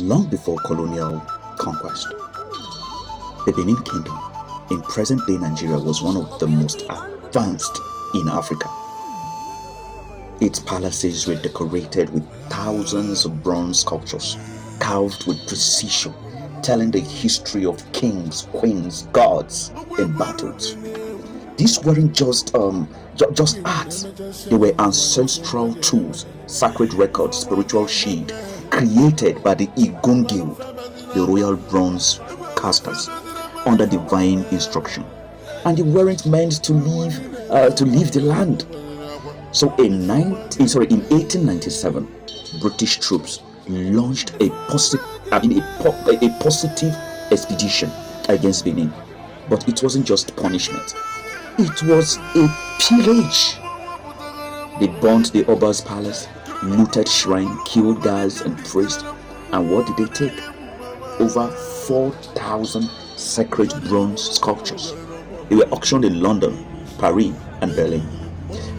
long before colonial conquest. The Benin Kingdom in present-day Nigeria was one of the most advanced in Africa. Its palaces were decorated with thousands of bronze sculptures carved with precision, telling the history of kings, queens, gods, and battles. These weren't just art; they were ancestral tools, sacred records, spiritual shield, created by the Igun Guild, the royal bronze casters, under divine instruction. And they weren't meant to leave the land. So in 1897, British troops launched a positive expedition against Benin. But it wasn't just punishment. It was a pillage. They burnt the Oba's palace, looted shrine, killed guards and priests. And what did they take? Over 4,000 sacred bronze sculptures. They were auctioned in London, Paris, and Berlin.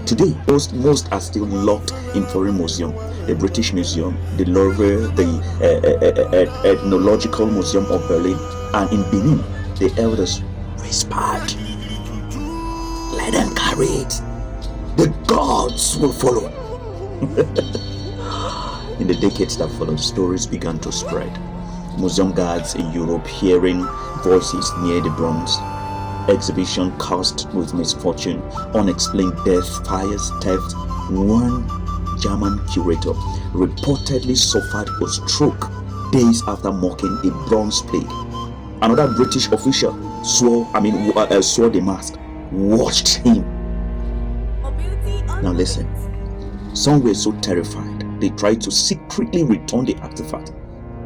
Today, most are still locked in foreign museums. The British Museum, the Louvre, the Ethnological Museum of Berlin, and in Benin, the elders whispered, "Let them carry it. The gods will follow." In the decades that followed, stories began to spread. Museum guards in Europe hearing voices near the bronze, exhibition cursed with misfortune, unexplained death, fires, theft. One German curator reportedly suffered a stroke days after mocking a bronze plate. Another British official swore the mask, watched him. Now listen, some were so terrified they tried to secretly return the artifact.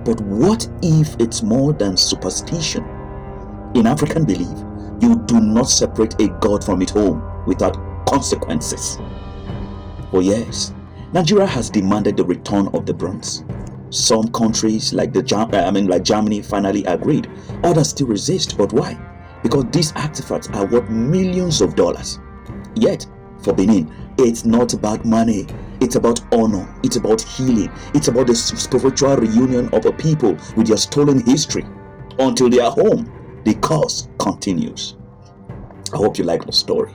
But what if it's more than superstition? In African belief, you do not separate a god from its home without consequences. For years, Nigeria has demanded the return of the bronze. Some countries like Germany finally agreed. Others still resist. But why? Because these artifacts are worth millions of dollars. Yet, for Benin, it's not about money. It's about honor. It's about healing. It's about the spiritual reunion of a people with their stolen history. Until they are home, the curse continues. I hope you like the story.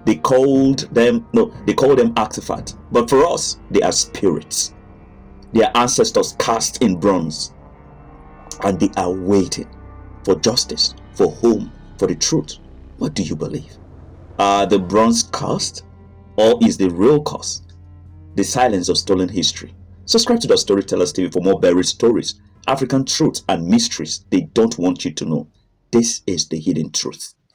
They called them artifacts, but for us, they are spirits. Their ancestors cast in bronze, and they are waiting for justice, for home, for the truth. What do you believe? Are the bronze cursed, or is the real cause the silence of stolen history? Subscribe to the Storytellers TV for more buried stories, African truths, and mysteries they don't want you to know. This is the hidden truth.